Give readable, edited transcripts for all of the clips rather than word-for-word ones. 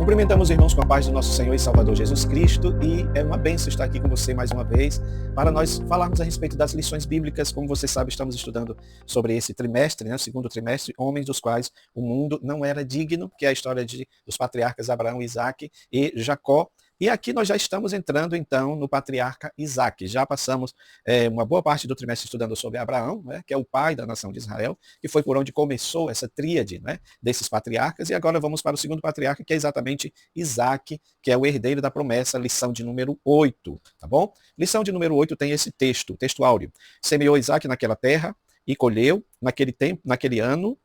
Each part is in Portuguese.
Cumprimentamos os irmãos com a paz do nosso Senhor e Salvador Jesus Cristo, e é uma bênção estar aqui com você mais uma vez para nós falarmos a respeito das lições bíblicas. Como você sabe, estamos estudando sobre esse trimestre, o segundo trimestre, homens dos quais o mundo não era digno, que é a história dos patriarcas Abraão, Isaque e Jacó. E aqui nós já estamos entrando, então, no patriarca Isaque. Já passamos uma boa parte do trimestre estudando sobre Abraão, que é o pai da nação de Israel, que foi por onde começou essa tríade desses patriarcas. E agora vamos para o segundo patriarca, que é exatamente Isaque, que é o herdeiro da promessa, lição de número 8, tá bom? Lição de número 8 tem esse texto, o texto áureo. Semeou Isaque naquela terra e colheu naquele tempo, naquele ano,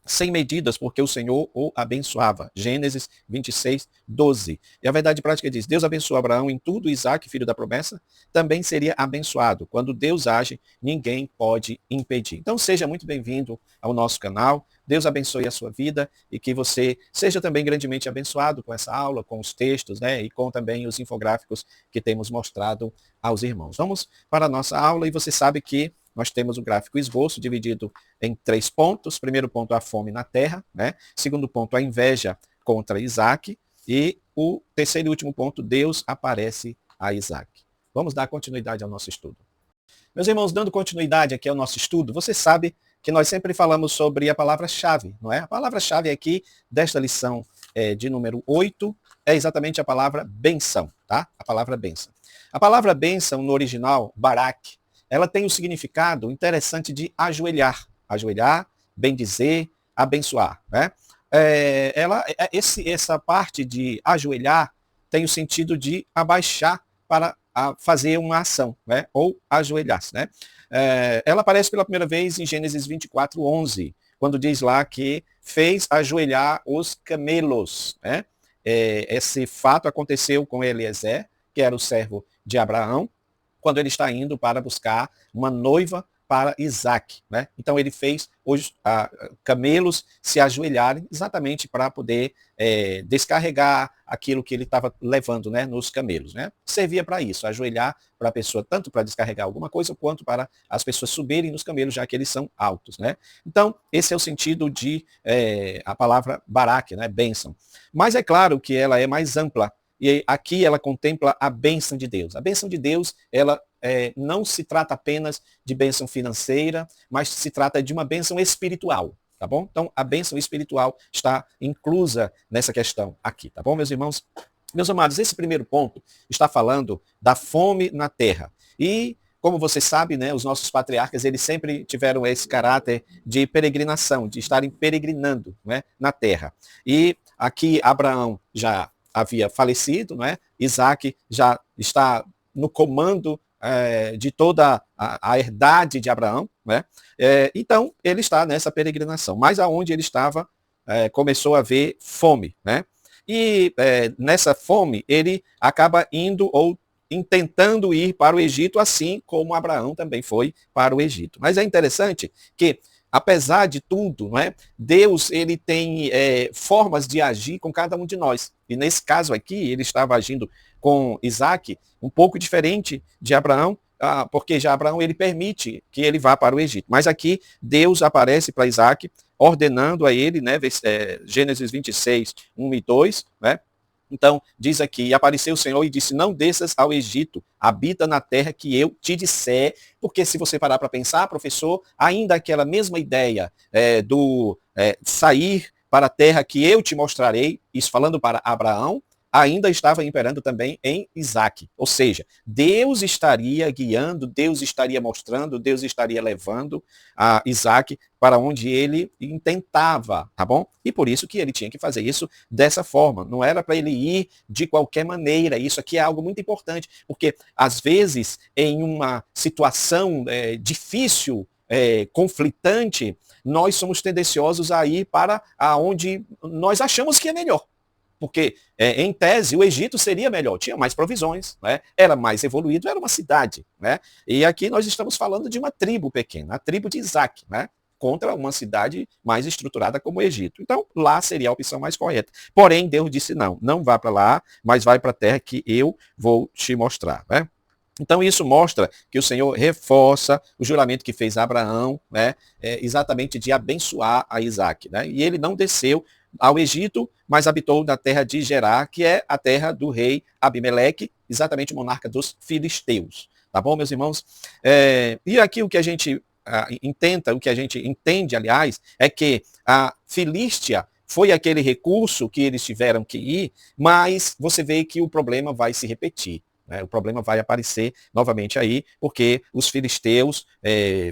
sem medidas, porque o Senhor o abençoava. Gênesis 26, 12. E a verdade prática diz, Deus abençoou Abraão em tudo, Isaque, filho da promessa, também seria abençoado. Quando Deus age, ninguém pode impedir. Então seja muito bem-vindo ao nosso canal. Deus abençoe a sua vida e que você seja também grandemente abençoado com essa aula, com os textos, e com também os infográficos que temos mostrado aos irmãos. Vamos para a nossa aula e você sabe que nós temos o gráfico esboço dividido em 3 pontos. Primeiro ponto, a fome na terra. Segundo ponto, a inveja contra Isaque. E o terceiro e último ponto, Deus aparece a Isaque. Vamos dar continuidade ao nosso estudo. Meus irmãos, dando continuidade aqui ao nosso estudo, você sabe que nós sempre falamos sobre a palavra-chave, não é? A palavra-chave aqui desta lição de número 8 é exatamente a palavra benção, tá? A palavra benção. A palavra benção no original, barak, ela tem o significado interessante de ajoelhar. Ajoelhar, bendizer, abençoar. Essa parte de ajoelhar tem o sentido de abaixar para fazer uma ação, ou ajoelhar-se. Ela aparece pela primeira vez em Gênesis 24, 11, quando diz lá que fez ajoelhar os camelos. Esse fato aconteceu com Eliezer, que era o servo de Abraão, quando ele está indo para buscar uma noiva para Isaque. Então ele fez os camelos se ajoelharem exatamente para poder descarregar aquilo que ele estava levando nos camelos. Servia para isso, ajoelhar para a pessoa, tanto para descarregar alguma coisa, quanto para as pessoas subirem nos camelos, já que eles são altos. Então, esse é o sentido de a palavra barak, bênção. Mas é claro que ela é mais ampla. E aqui ela contempla a bênção de Deus. A bênção de Deus, ela não se trata apenas de bênção financeira, mas se trata de uma bênção espiritual, tá bom? Então, a bênção espiritual está inclusa nessa questão aqui, tá bom, meus irmãos? Meus amados, esse primeiro ponto está falando da fome na terra. E, como você sabe, os nossos patriarcas, eles sempre tiveram esse caráter de peregrinação, de estarem peregrinando na terra. E aqui Abraão já havia falecido, Isaque já está no comando de toda a herdade de Abraão, então ele está nessa peregrinação. Mas aonde ele estava, começou a haver fome, E nessa fome ele acaba indo ou tentando ir para o Egito, assim como Abraão também foi para o Egito. Mas é interessante que, apesar de tudo, Deus ele tem formas de agir com cada um de nós. E nesse caso aqui, ele estava agindo com Isaque um pouco diferente de Abraão, porque já Abraão ele permite que ele vá para o Egito. Mas aqui Deus aparece para Isaque, ordenando a ele, Gênesis 26, 1 e 2, Então, diz aqui, e apareceu o Senhor e disse, não desças ao Egito, habita na terra que eu te disser, porque se você parar para pensar, professor, ainda aquela mesma ideia do sair para a terra que eu te mostrarei, isso falando para Abraão, ainda estava imperando também em Isaque. Ou seja, Deus estaria guiando, Deus estaria mostrando, Deus estaria levando a Isaque para onde ele intentava, tá bom? E por isso que ele tinha que fazer isso dessa forma. Não era para ele ir de qualquer maneira. Isso aqui é algo muito importante, porque às vezes em uma situação difícil, conflitante, nós somos tendenciosos a ir para onde nós achamos que é melhor. Porque, em tese, o Egito seria melhor, tinha mais provisões, era mais evoluído, era uma cidade. E aqui nós estamos falando de uma tribo pequena, a tribo de Isaque, contra uma cidade mais estruturada como o Egito. Então, lá seria a opção mais correta. Porém, Deus disse, não vá para lá, mas vai para a terra que eu vou te mostrar. Então isso mostra que o Senhor reforça o juramento que fez a Abraão, exatamente de abençoar a Isaque. E ele não desceu ao Egito, mas habitou na terra de Gerar, que é a terra do rei Abimeleque, exatamente o monarca dos filisteus. Tá bom, meus irmãos? E aqui o que a gente o que a gente entende, aliás, é que a Filístia foi aquele recurso que eles tiveram que ir, mas você vê que o problema vai se repetir. Né? O problema vai aparecer novamente aí, porque os filisteus,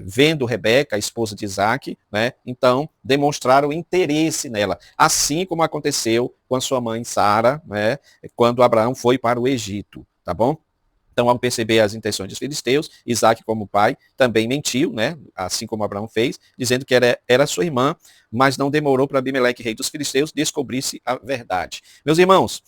vendo Rebeca, a esposa de Isaac, né, então demonstraram interesse nela, assim como aconteceu com a sua mãe Sara, né, quando Abraão foi para o Egito, tá bom? Então, ao perceber as intenções dos filisteus, Isaac, como pai, também mentiu, né? Assim como Abraão fez, dizendo que era sua irmã, mas não demorou para Abimeleque, rei dos filisteus, descobrisse a verdade. Meus irmãos,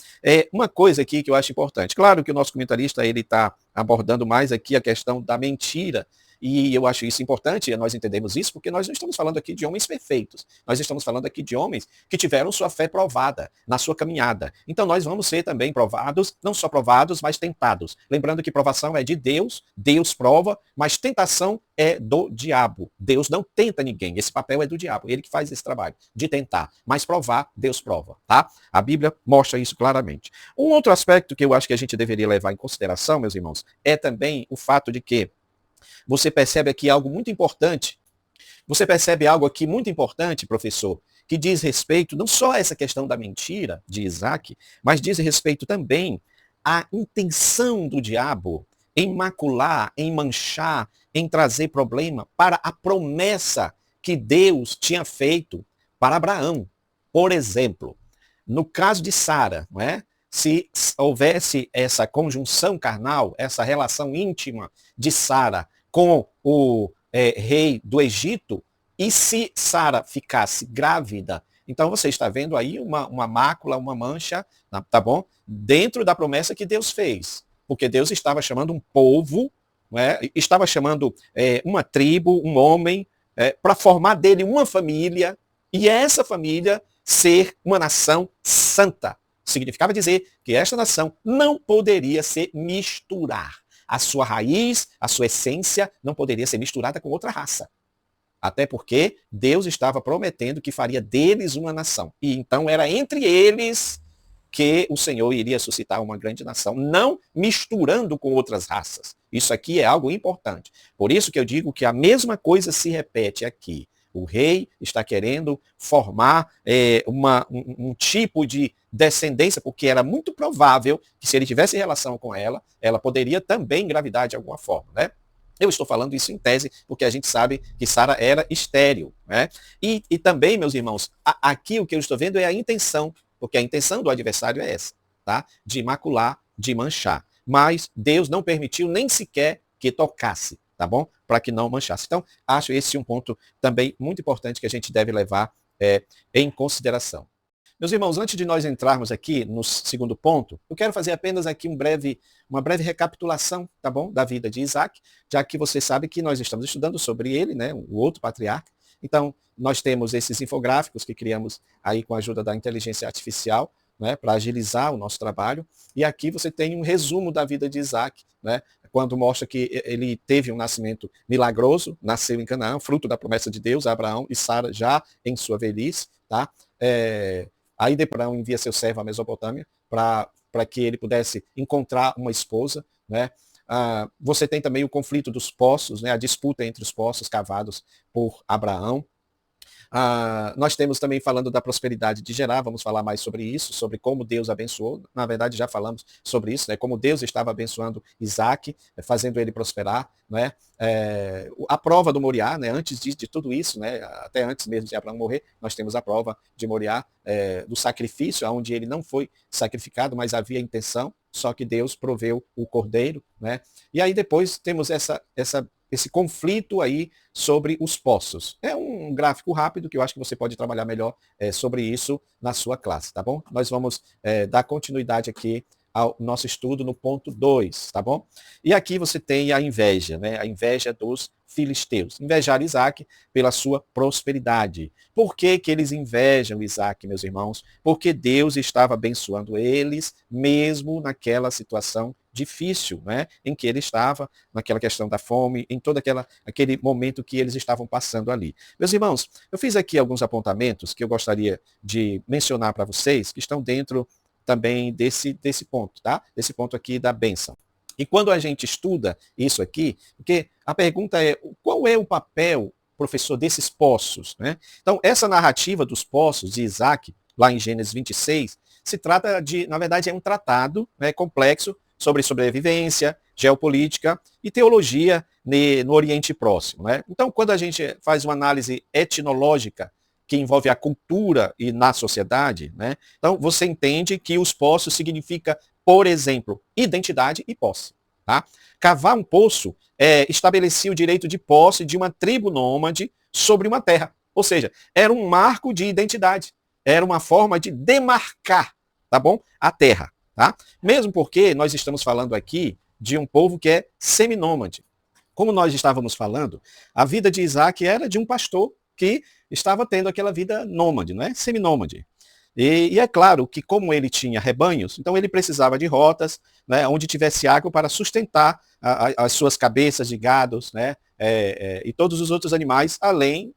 uma coisa aqui que eu acho importante. Claro que o nosso comentarista ele está abordando mais aqui a questão da mentira, e eu acho isso importante, nós entendemos isso, porque nós não estamos falando aqui de homens perfeitos. Nós estamos falando aqui de homens que tiveram sua fé provada na sua caminhada. Então nós vamos ser também provados, não só provados, mas tentados. Lembrando que provação é de Deus, Deus prova, mas tentação é do diabo. Deus não tenta ninguém, esse papel é do diabo, ele que faz esse trabalho, de tentar. Mas provar, Deus prova, tá? A Bíblia mostra isso claramente. Um outro aspecto que eu acho que a gente deveria levar em consideração, meus irmãos, é também o fato de que você percebe aqui algo muito importante. Você percebe algo aqui muito importante, professor, que diz respeito não só a essa questão da mentira de Isaac, mas diz respeito também à intenção do diabo em macular, em manchar, em trazer problema para a promessa que Deus tinha feito para Abraão. Por exemplo, no caso de Sara, não é? Se houvesse essa conjunção carnal, essa relação íntima de Sara com o rei do Egito, e se Sara ficasse grávida, então você está vendo aí uma mácula, uma mancha, tá bom? Dentro da promessa que Deus fez. Porque Deus estava chamando um povo, estava chamando uma tribo, um homem, para formar dele uma família, e essa família ser uma nação santa. Significava dizer que esta nação não poderia se misturar. A sua raiz, a sua essência não poderia ser misturada com outra raça. Até porque Deus estava prometendo que faria deles uma nação. E então era entre eles que o Senhor iria suscitar uma grande nação, não misturando com outras raças. Isso aqui é algo importante. Por isso que eu digo que a mesma coisa se repete aqui. O rei está querendo formar um tipo de descendência, porque era muito provável que se ele tivesse relação com ela, ela poderia também engravidar de alguma forma, né? Eu estou falando isso em tese, porque a gente sabe que Sara era estéril, né? E também, meus irmãos, aqui o que eu estou vendo é a intenção, porque a intenção do adversário é essa, tá? De macular, de manchar. Mas Deus não permitiu nem sequer que tocasse, tá bom? Para que não manchasse. Então, acho esse um ponto também muito importante que a gente deve levar em consideração. Meus irmãos, antes de nós entrarmos aqui no segundo ponto, eu quero fazer apenas aqui uma breve recapitulação, tá bom? Da vida de Isaac, já que você sabe que nós estamos estudando sobre ele, né? O outro patriarca. Então, nós temos esses infográficos que criamos aí com a ajuda da inteligência artificial, né, para agilizar o nosso trabalho. E aqui você tem um resumo da vida de Isaac, né, quando mostra que ele teve um nascimento milagroso, nasceu em Canaã, fruto da promessa de Deus, Abraão e Sara já em sua velhice, tá? Aí Abraão envia seu servo à Mesopotâmia para que ele pudesse encontrar uma esposa, né? Você tem também o conflito dos poços, né? A disputa entre os poços cavados por Abraão. Nós temos também falando da prosperidade de Gerar, vamos falar mais sobre isso, sobre como Deus abençoou. Na verdade, já falamos sobre isso, né? Como Deus estava abençoando Isaac, fazendo ele prosperar. Né? A prova do Moriá, né? Antes de tudo isso, né? Até antes mesmo de Abraão morrer, nós temos a prova de Moriá, do sacrifício, onde ele não foi sacrificado, mas havia intenção, só que Deus proveu o cordeiro. Né? E aí depois temos esse conflito aí sobre os poços. É um gráfico rápido que eu acho que você pode trabalhar melhor sobre isso na sua classe, tá bom? Nós vamos dar continuidade aqui ao nosso estudo no ponto 2, tá bom? E aqui você tem a inveja, né? A inveja dos filisteus. Invejar Isaac pela sua prosperidade. Por que que eles invejam Isaac, meus irmãos? Porque Deus estava abençoando eles, mesmo naquela situação difícil, né, em que ele estava, naquela questão da fome, em todo aquele momento que eles estavam passando ali. Meus irmãos, eu fiz aqui alguns apontamentos que eu gostaria de mencionar para vocês, que estão dentro também desse ponto, tá? Desse ponto aqui da bênção. E quando a gente estuda isso aqui, porque a pergunta é, qual é o papel, professor, desses poços, né? Então, essa narrativa dos poços de Isaac, lá em Gênesis 26, se trata de, na verdade, é um tratado, né, complexo sobre sobrevivência, geopolítica e teologia no Oriente Próximo, né? Então, quando a gente faz uma análise etnológica que envolve a cultura e na sociedade, né? Então, você entende que os poços significa, por exemplo, identidade e posse, tá? Cavar um poço estabelecia o direito de posse de uma tribo nômade sobre uma terra. Ou seja, era um marco de identidade. Era uma forma de demarcar, tá bom? A terra, tá? Mesmo porque nós estamos falando aqui de um povo que é seminômade. Como nós estávamos falando, a vida de Isaac era de um pastor que estava tendo aquela vida nômade, não é? Seminômade. E é claro que como ele tinha rebanhos, então ele precisava de rotas, né, onde tivesse água para sustentar as suas cabeças de gados, né, e todos os outros animais, além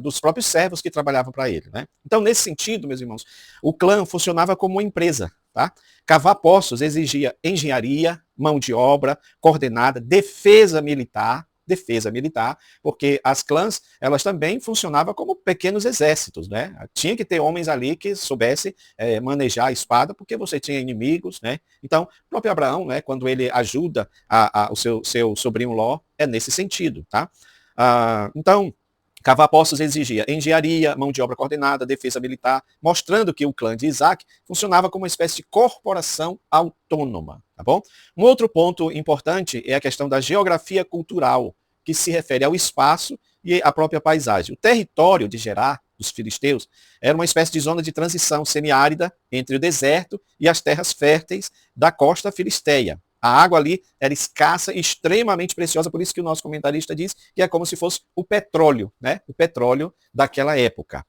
dos próprios servos que trabalhavam para ele, né? Então, nesse sentido, meus irmãos, o clã funcionava como uma empresa, tá? Cavar poços exigia engenharia, mão de obra, coordenada, defesa militar, porque as clãs, elas também funcionavam como pequenos exércitos, né? Tinha que ter homens ali que soubessem manejar a espada, porque você tinha inimigos, né? Então, o próprio Abraão, né, quando ele ajuda o seu sobrinho Ló, é nesse sentido, tá? Então, cavar poços exigia engenharia, mão de obra coordenada, defesa militar, mostrando que o clã de Isaac funcionava como uma espécie de corporação autônoma, tá bom? Um outro ponto importante é a questão da geografia cultural, que se refere ao espaço e à própria paisagem. O território de Gerar, dos filisteus, era uma espécie de zona de transição semiárida entre o deserto e as terras férteis da costa filisteia. A água ali era escassa e extremamente preciosa, por isso que o nosso comentarista diz que é como se fosse o petróleo, né? O petróleo daquela época.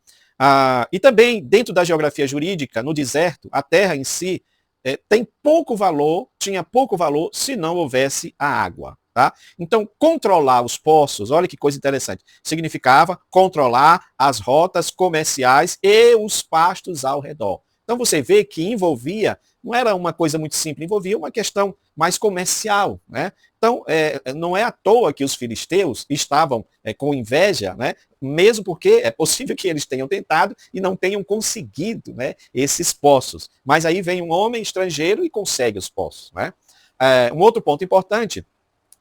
E também, dentro da geografia jurídica, no deserto, a terra em si tem pouco valor, tinha pouco valor se não houvesse a água. Tá? Então, controlar os poços, olha que coisa interessante, significava controlar as rotas comerciais e os pastos ao redor. Então, você vê que envolvia, não era uma coisa muito simples, envolvia uma questão mais comercial, né? Então, não é à toa que os filisteus estavam com inveja, né? Mesmo porque é possível que eles tenham tentado e não tenham conseguido, né, esses poços. Mas aí vem um homem estrangeiro e consegue os poços, né? Um outro ponto importante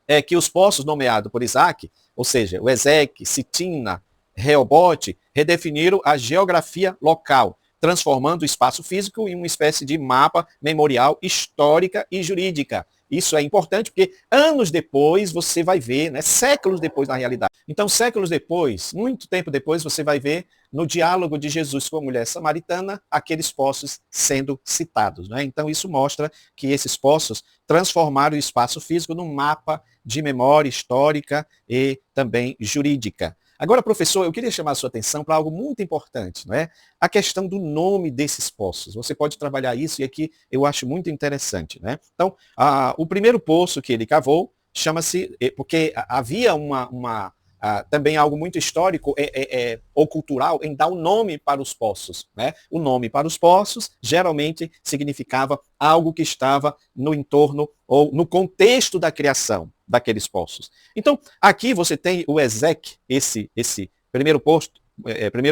é que os poços nomeados por Isaac, ou seja, o Ezeque, Sitina, Reobote, redefiniram a geografia local, transformando o espaço físico em uma espécie de mapa memorial histórica e jurídica. Isso é importante porque anos depois você vai ver, né, séculos depois na realidade. Então, séculos depois, muito tempo depois, você vai ver no diálogo de Jesus com a mulher samaritana, aqueles poços sendo citados, né? Então, isso mostra que esses poços transformaram o espaço físico num mapa de memória histórica e também jurídica. Agora, professor, eu queria chamar a sua atenção para algo muito importante, não é? A questão do nome desses poços. Você pode trabalhar isso e aqui eu acho muito interessante, né? Então, o primeiro poço que ele cavou chama-se, porque havia também algo muito histórico ou cultural em dar o nome para os poços, né? O nome para os poços geralmente significava algo que estava no entorno ou no contexto da criação daqueles poços. Então, aqui você tem o Ezeque, esse primeiro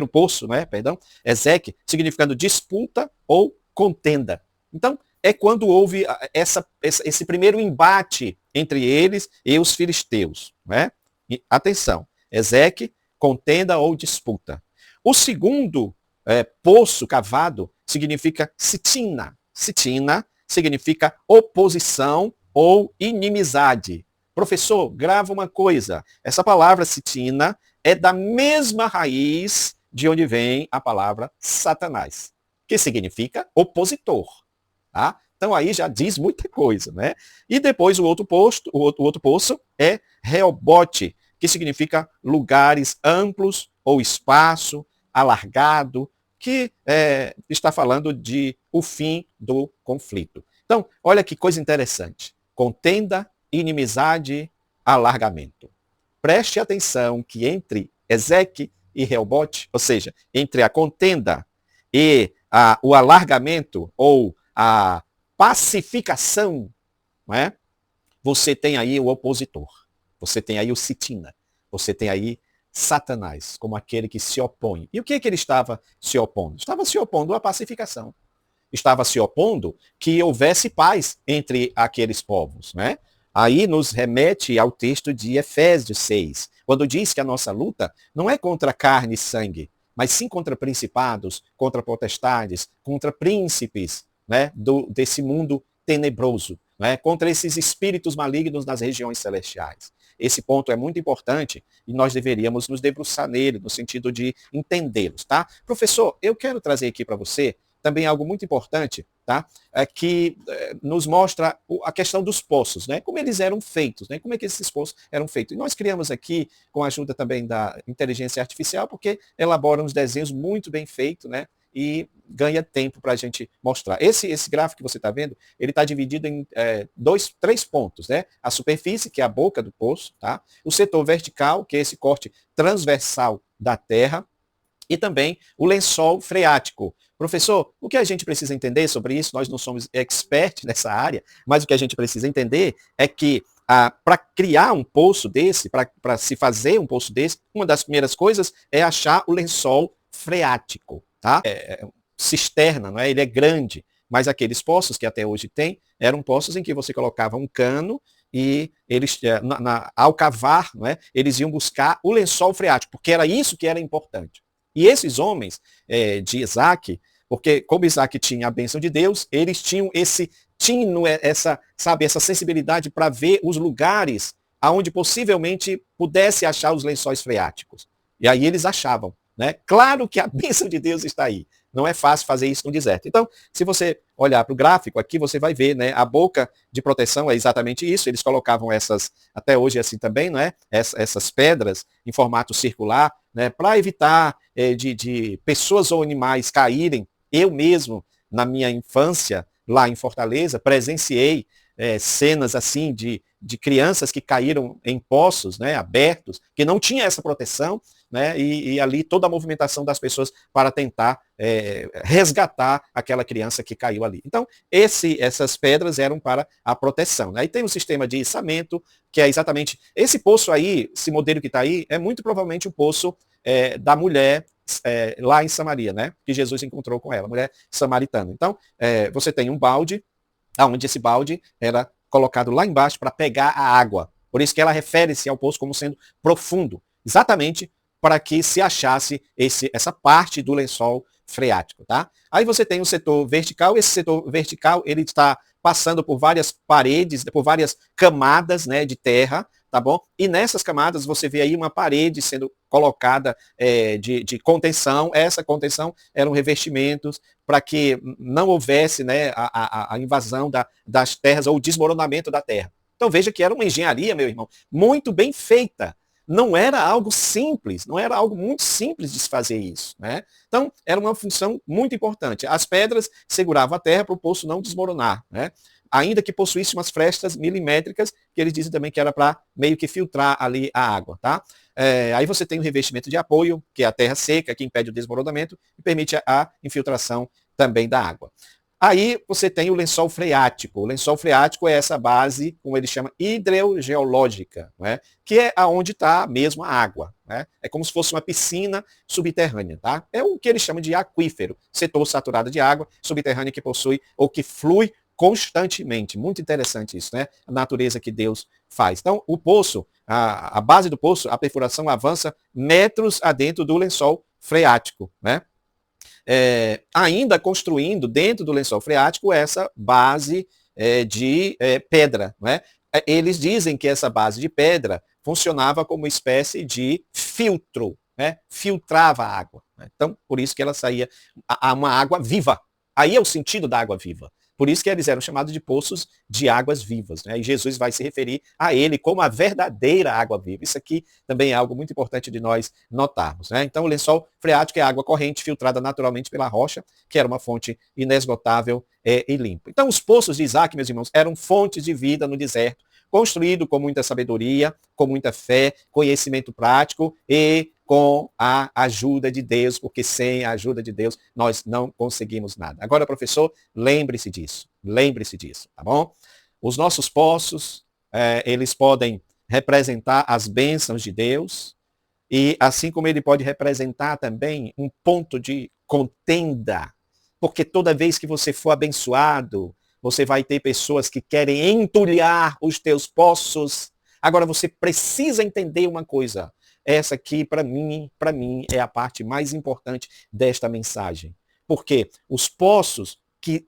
poço, né? Perdão, Ezeque, significando disputa ou contenda. Então, é quando houve esse primeiro embate entre eles e os filisteus, né? E, atenção, Ezeque, contenda ou disputa. O segundo poço cavado significa sitina. Sitina significa oposição ou inimizade. Professor, grava uma coisa. Essa palavra sitina é da mesma raiz de onde vem a palavra Satanás, que significa opositor. Tá? Então aí já diz muita coisa, né? E depois o outro poço é Reobote, que significa lugares amplos ou espaço alargado, que está falando de o fim do conflito. Então, olha que coisa interessante. Contenda, inimizade, alargamento. Preste atenção que entre Ezeque e Reobote, ou seja, entre a contenda e o alargamento ou a pacificação, não é? Você tem aí o opositor, você tem aí o Sitina, você tem aí Satanás, como aquele que se opõe. E o que ele estava se opondo? Estava se opondo à pacificação. Estava se opondo que houvesse paz entre aqueles povos, né? Aí nos remete ao texto de Efésios 6, quando diz que a nossa luta não é contra carne e sangue, mas sim contra principados, contra potestades, contra príncipes, né, desse mundo tenebroso, né, contra esses espíritos malignos nas regiões celestiais. Esse ponto é muito importante e nós deveríamos nos debruçar nele, no sentido de entendê-los, tá? Professor, eu quero trazer aqui para você também algo muito importante, tá? Que nos mostra a questão dos poços, né? Como eles eram feitos, né? Como é que esses poços eram feitos. E nós criamos aqui, com a ajuda também da inteligência artificial, porque elabora uns desenhos muito bem feitos, né? E ganha tempo para a gente mostrar. Esse gráfico que você está vendo, ele está dividido em três pontos, né? A superfície, que é a boca do poço, tá? O setor vertical, que é esse corte transversal da terra, e também o lençol freático. Professor, o que a gente precisa entender sobre isso? Nós não somos experts nessa área, mas o que a gente precisa entender é que para criar um poço desse, para se fazer um poço desse, uma das primeiras coisas é achar o lençol freático, tá? Cisterna, não é? Ele é grande, mas aqueles poços que até hoje tem, eram poços em que você colocava um cano e eles, ao cavar, não é? Eles iam buscar o lençol freático, porque era isso que era importante. E esses homens de Isaac, porque como Isaac tinha a bênção de Deus, eles tinham esse tino, essa sensibilidade para ver os lugares aonde possivelmente pudesse achar os lençóis freáticos. E aí eles achavam, né? Claro que a bênção de Deus está aí. Não é fácil fazer isso no deserto. Então, se você olhar para o gráfico aqui, você vai ver, né? A boca de proteção é exatamente isso. Eles colocavam essas, até hoje assim também, não é? Essas pedras em formato circular, né? Para evitar de pessoas ou animais caírem. Eu mesmo, na minha infância, lá em Fortaleza, presenciei cenas assim de crianças que caíram em poços, né, abertos, que não tinha essa proteção, né, e ali toda a movimentação das pessoas para tentar resgatar aquela criança que caiu ali. Então, essas pedras eram para a proteção. Né? Aí tem um sistema de içamento, que é exatamente esse poço aí, esse modelo que está aí, é muito provavelmente o poço da mulher lá em Samaria, né, que Jesus encontrou com ela, mulher samaritana. Então, você tem um balde, onde esse balde era colocado lá embaixo para pegar a água. Por isso que ela refere-se ao poço como sendo profundo, exatamente para que se achasse essa parte do lençol freático, tá? Aí você tem o setor vertical, esse setor vertical ele está passando por várias paredes, por várias camadas, né, de terra, tá bom? E nessas camadas você vê aí uma parede sendo colocada de contenção. Essa contenção eram revestimentos para que não houvesse, né, a invasão das terras ou o desmoronamento da terra. Então veja que era uma engenharia, meu irmão, muito bem feita. Não era algo simples, não era algo muito simples de se fazer isso. Né? Então, era uma função muito importante. As pedras seguravam a terra para o poço não desmoronar. Né? Ainda que possuísse umas frestas milimétricas, que eles dizem também que era para meio que filtrar ali a água. Tá? Aí você tem o revestimento de apoio, que é a terra seca, que impede o desmoronamento e permite a infiltração também da água. Aí você tem o lençol freático. O lençol freático é essa base, como ele chama, hidrogeológica, né? Que é aonde está mesmo a água. Né? É como se fosse uma piscina subterrânea. Tá? É o que eles chamam de aquífero, setor saturado de água subterrânea que possui ou que flui constantemente. Muito interessante isso, né? A natureza que Deus faz. Então, o poço, a base do poço, a perfuração avança metros adentro do lençol freático, né? Ainda construindo dentro do lençol freático essa base de pedra. Né? Eles dizem que essa base de pedra funcionava como uma espécie de filtro, né? Filtrava a água. Né? Então, por isso que ela saía uma água viva. Aí é o sentido da água viva. Por isso que eles eram chamados de poços de águas vivas, né? E Jesus vai se referir a ele como a verdadeira água viva. Isso aqui também é algo muito importante de nós notarmos, né? Então, o lençol freático é água corrente filtrada naturalmente pela rocha, que era uma fonte inesgotável e limpa. Então, os poços de Isaac, meus irmãos, eram fontes de vida no deserto, construído com muita sabedoria, com muita fé, conhecimento prático e com a ajuda de Deus, porque sem a ajuda de Deus nós não conseguimos nada. Agora, professor, lembre-se disso, tá bom? Os nossos poços, eles podem representar as bênçãos de Deus, e assim como ele pode representar também um ponto de contenda, porque toda vez que você for abençoado, você vai ter pessoas que querem entulhar os teus poços. Agora você precisa entender uma coisa. Essa aqui, para mim, é a parte mais importante desta mensagem. Porque os poços que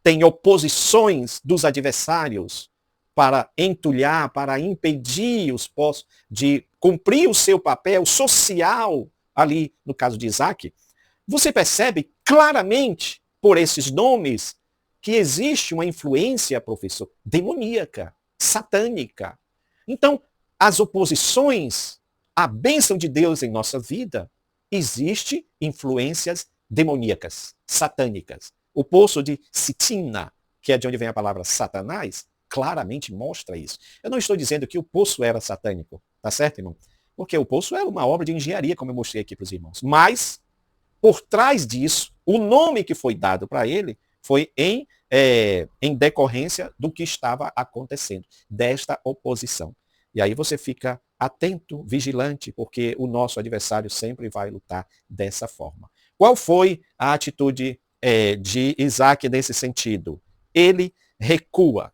têm oposições dos adversários para entulhar, para impedir os poços de cumprir o seu papel social, ali no caso de Isaac, você percebe claramente, por esses nomes, que existe uma influência, professor, demoníaca, satânica. Então, as oposições à bênção de Deus em nossa vida, existe influências demoníacas, satânicas. O poço de Sitina, que é de onde vem a palavra Satanás, claramente mostra isso. Eu não estou dizendo que o poço era satânico, tá certo, irmão? Porque o poço era uma obra de engenharia, como eu mostrei aqui para os irmãos. Mas, por trás disso, o nome que foi dado para ele foi em decorrência do que estava acontecendo, desta oposição. E aí você fica atento, vigilante, porque o nosso adversário sempre vai lutar dessa forma. Qual foi a atitude de Isaac nesse sentido? Ele recua.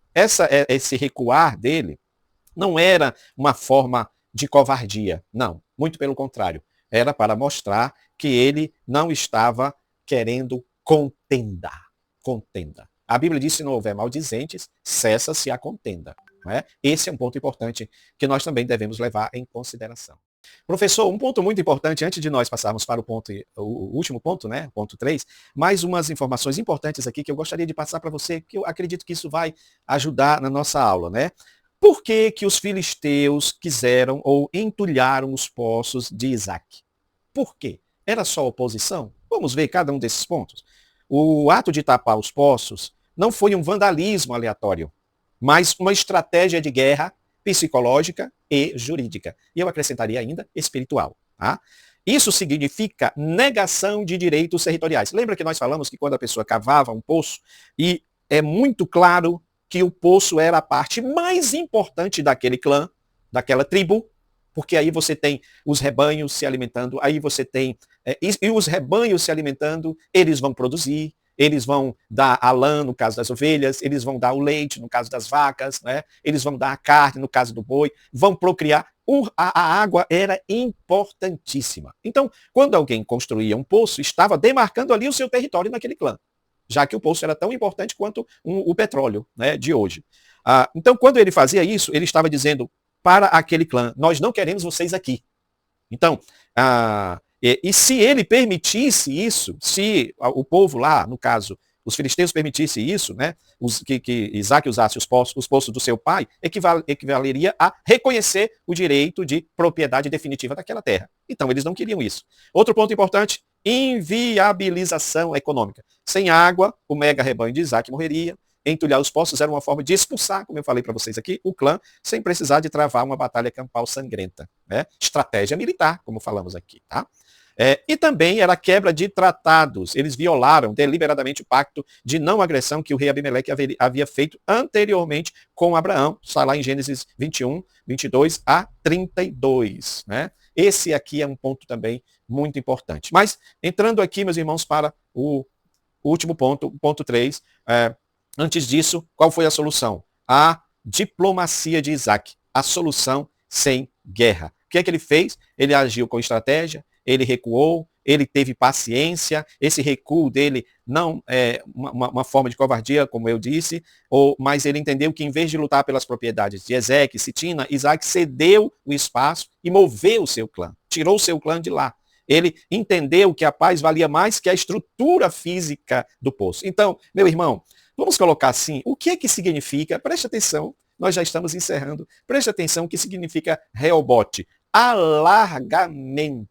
Esse recuar dele não era uma forma de covardia, não, muito pelo contrário. Era para mostrar que ele não estava querendo contenda. A Bíblia diz: se não houver maldizentes, cessa-se a contenda. Não é? Esse é um ponto importante que nós também devemos levar em consideração. Professor, um ponto muito importante, antes de nós passarmos para o último ponto, né, ponto 3, mais umas informações importantes aqui que eu gostaria de passar para você, que eu acredito que isso vai ajudar na nossa aula, né? Por que que os filisteus quiseram ou entulharam os poços de Isaac? Por quê? Era só oposição? Vamos ver cada um desses pontos. O ato de tapar os poços não foi um vandalismo aleatório, mas uma estratégia de guerra psicológica e jurídica. E eu acrescentaria ainda espiritual. Tá? Isso significa negação de direitos territoriais. Lembra que nós falamos que quando a pessoa cavava um poço, e é muito claro que o poço era a parte mais importante daquele clã, daquela tribo, porque aí você tem os rebanhos se alimentando, aí você tem... e os rebanhos se alimentando, eles vão produzir, eles vão dar a lã, no caso das ovelhas, eles vão dar o leite, no caso das vacas, né? Eles vão dar a carne, no caso do boi, vão procriar. A água era importantíssima. Então, quando alguém construía um poço, estava demarcando ali o seu território naquele clã, já que o poço era tão importante quanto o petróleo, né, de hoje. Então, quando ele fazia isso, ele estava dizendo para aquele clã: nós não queremos vocês aqui. Então, e se ele permitisse isso, se o povo lá, no caso, os filisteus permitissem isso, né, que Isaac usasse os poços do seu pai, equivaleria a reconhecer o direito de propriedade definitiva daquela terra. Então, eles não queriam isso. Outro ponto importante: inviabilização econômica. Sem água, o mega rebanho de Isaac morreria. Entulhar os poços era uma forma de expulsar, como eu falei para vocês aqui, o clã, sem precisar de travar uma batalha campal sangrenta. Né? Estratégia militar, como falamos aqui. Tá? E também era quebra de tratados. Eles violaram deliberadamente o pacto de não agressão que o rei Abimeleque havia feito anteriormente com Abraão. Está lá em Gênesis 21, 22 a 32. Né? Esse aqui é um ponto também muito importante. Mas, entrando aqui, meus irmãos, para o último ponto, o ponto 3, antes disso, qual foi a solução? A diplomacia de Isaac. A solução sem guerra. O que é que ele fez? Ele agiu com estratégia, ele recuou, ele teve paciência. Esse recuo dele não é uma forma de covardia, como eu disse, mas ele entendeu que, em vez de lutar pelas propriedades de Ezeque, Sitina, Isaac cedeu o espaço e moveu o seu clã, tirou o seu clã de lá. Ele entendeu que a paz valia mais que a estrutura física do poço. Então, meu irmão, Vamos colocar assim, o que é que significa, preste atenção, nós já estamos encerrando, preste atenção o que significa Rehobote, alargamento.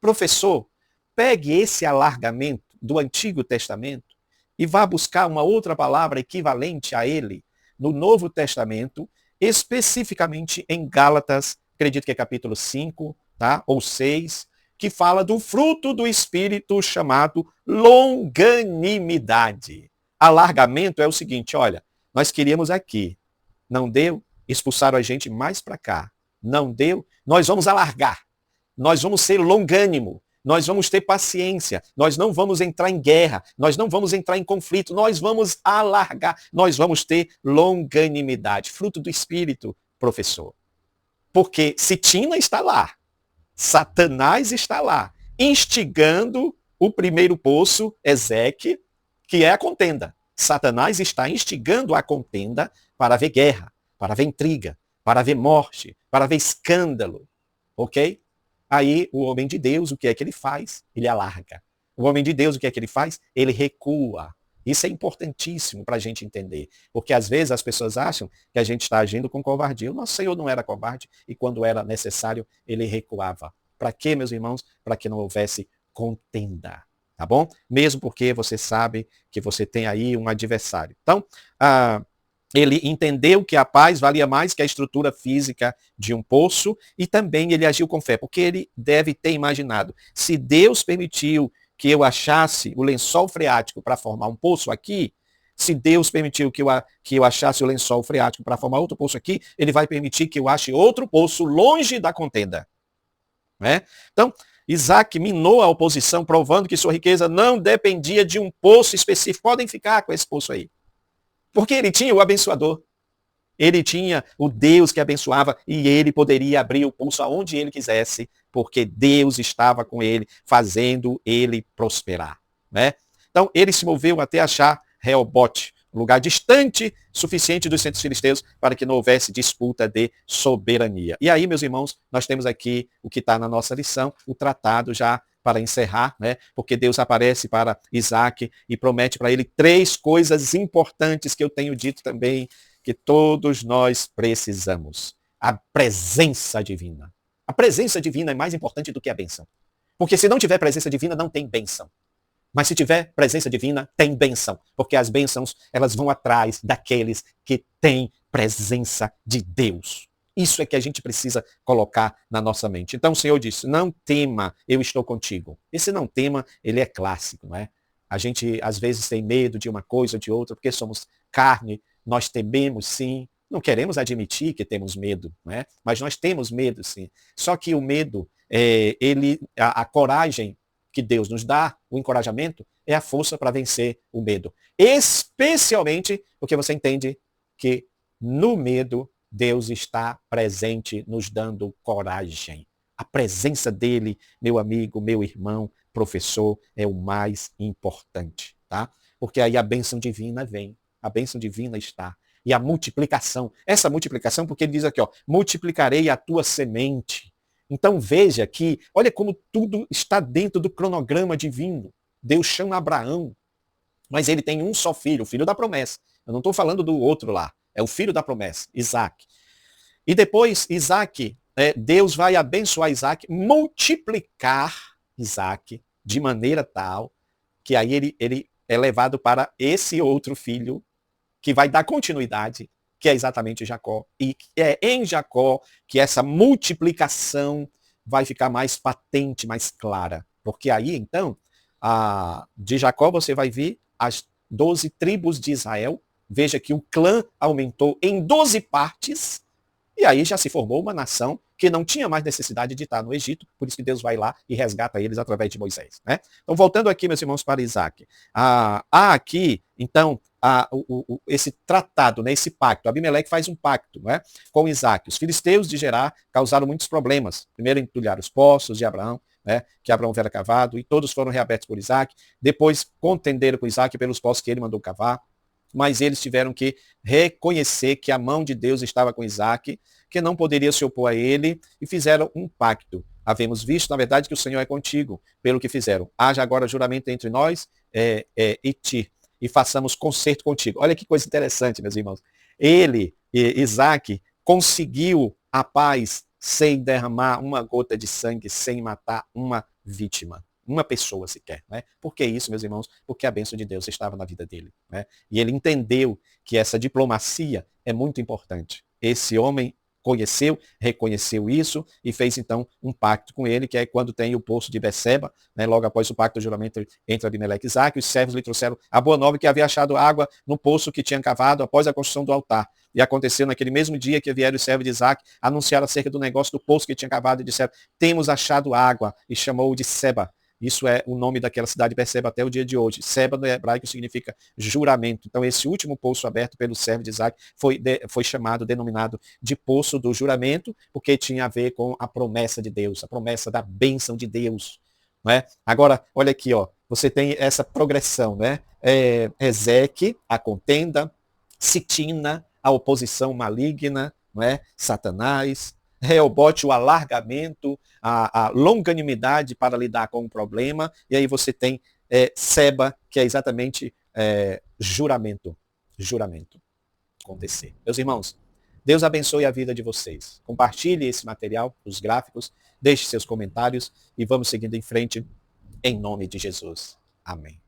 Professor, pegue esse alargamento do Antigo Testamento e vá buscar uma outra palavra equivalente a ele no Novo Testamento, especificamente em Gálatas, acredito que é capítulo 5, tá? Ou 6, que fala do fruto do Espírito chamado longanimidade. Alargamento é o seguinte, olha, nós queríamos aqui, não deu, expulsaram a gente mais para cá, não deu, nós vamos alargar, nós vamos ser longânimo, nós vamos ter paciência, nós não vamos entrar em guerra, nós não vamos entrar em conflito, nós vamos alargar, nós vamos ter longanimidade, fruto do Espírito, professor. Porque Sitina está lá, Satanás está lá, instigando o primeiro poço, Ezeque, que é a contenda. Satanás está instigando a contenda para haver guerra, para haver intriga, para haver morte, para haver escândalo, ok? Aí o homem de Deus, o que é que ele faz? Ele alarga. O homem de Deus, o que é que ele faz? Ele recua. Isso é importantíssimo para a gente entender. Porque às vezes as pessoas acham que a gente está agindo com covardia. O nosso Senhor não era covarde e quando era necessário, ele recuava. Para quê, meus irmãos? Para que não houvesse contenda. Tá bom? Mesmo porque você sabe que você tem aí um adversário. Então, ele entendeu que a paz valia mais que a estrutura física de um poço e também ele agiu com fé, porque ele deve ter imaginado, se Deus permitiu que eu achasse o lençol freático para formar um poço aqui, se Deus permitiu que eu achasse o lençol freático para formar outro poço aqui, ele vai permitir que eu ache outro poço longe da contenda. Né? Então, Isaac minou a oposição, provando que sua riqueza não dependia de um poço específico. Podem ficar com esse poço aí. Porque ele tinha o abençoador. Ele tinha o Deus que abençoava e ele poderia abrir o pulso aonde ele quisesse, porque Deus estava com ele, fazendo ele prosperar. Né? Então, ele se moveu até achar Rehobote, um lugar distante suficiente dos centros filisteus para que não houvesse disputa de soberania. E aí, meus irmãos, nós temos aqui o que está na nossa lição, o tratado já para encerrar, né? Porque Deus aparece para Isaac e promete para ele 3 coisas importantes que eu tenho dito também, que todos nós precisamos. A presença divina. A presença divina é mais importante do que a bênção. Porque se não tiver presença divina, não tem bênção. Mas se tiver presença divina, tem bênção. Porque as bênçãos, elas vão atrás daqueles que têm presença de Deus. Isso é que a gente precisa colocar na nossa mente. Então o Senhor disse, não tema, eu estou contigo. Esse não tema, ele é clássico, não é? A gente às vezes tem medo de uma coisa ou de outra, porque somos carne, nós tememos sim, não queremos admitir que temos medo, não é? Mas nós temos medo sim. Só que o medo, a coragem que Deus nos dá, o encorajamento, é a força para vencer o medo. Especialmente porque você entende que no medo Deus está presente, nos dando coragem. A presença dele, meu amigo, meu irmão, professor, é o mais importante, tá? Porque aí a bênção divina vem, a bênção divina está. E a multiplicação, essa multiplicação, porque ele diz aqui, ó, multiplicarei a tua semente. Então veja que, olha como tudo está dentro do cronograma divino. Deus chama Abraão, mas ele tem um só filho, o filho da promessa. Eu não estou falando do outro lá. É o filho da promessa, Isaac. E depois, Isaac, Deus vai abençoar Isaac, multiplicar Isaac de maneira tal que aí ele é levado para esse outro filho que vai dar continuidade, que é exatamente Jacó. E é em Jacó que essa multiplicação vai ficar mais patente, mais clara. Porque aí, então, de Jacó você vai ver as 12 tribos de Israel. Veja que o clã aumentou em 12 partes, e aí já se formou uma nação que não tinha mais necessidade de estar no Egito, por isso que Deus vai lá e resgata eles através de Moisés. Né? Então, voltando aqui, meus irmãos, para Isaac. Há aqui, então, esse tratado, né, esse pacto. Abimeleque faz um pacto, né, com Isaac. Os filisteus de Gerar causaram muitos problemas. Primeiro entulharam os poços de Abraão, né, que Abraão havia cavado, e todos foram reabertos por Isaac. Depois contenderam com Isaac pelos poços que ele mandou cavar. Mas eles tiveram que reconhecer que a mão de Deus estava com Isaac, que não poderia se opor a ele, e fizeram um pacto. Havemos visto, na verdade, que o Senhor é contigo, pelo que fizeram. Haja agora juramento entre nós e ti. e façamos concerto contigo. Olha que coisa interessante, meus irmãos. Ele, Isaac, conseguiu a paz sem derramar uma gota de sangue, sem matar uma vítima. Uma pessoa sequer. Né? Por que isso, meus irmãos? Porque a bênção de Deus estava na vida dele. Né? E ele entendeu que essa diplomacia é muito importante. Esse homem conheceu, reconheceu isso e fez então um pacto com ele, que é quando tem o poço de Beceba, né, logo após o pacto do juramento entre Abimeleque e Isaac, os servos lhe trouxeram a boa nova que havia achado água no poço que tinha cavado após a construção do altar. E aconteceu naquele mesmo dia que vieram os servos de Isaac, anunciaram acerca do negócio do poço que tinha cavado e disseram, temos achado água, e chamou-o de Seba. Isso é o nome daquela cidade, percebe até o dia de hoje. Seba no hebraico significa juramento. Então esse último poço aberto pelo servo de Isaac foi chamado, denominado de poço do juramento, porque tinha a ver com a promessa de Deus, a promessa da bênção de Deus. Não é? Agora, olha aqui, ó, você tem essa progressão, né? Ezeque, a contenda, Sitina, a oposição maligna, não é? Satanás, Reobote, o alargamento, a longanimidade para lidar com o problema, e aí você tem Seba, que é exatamente juramento acontecer. Meus irmãos, Deus abençoe a vida de vocês. Compartilhe esse material, os gráficos, deixe seus comentários e vamos seguindo em frente em nome de Jesus. Amém.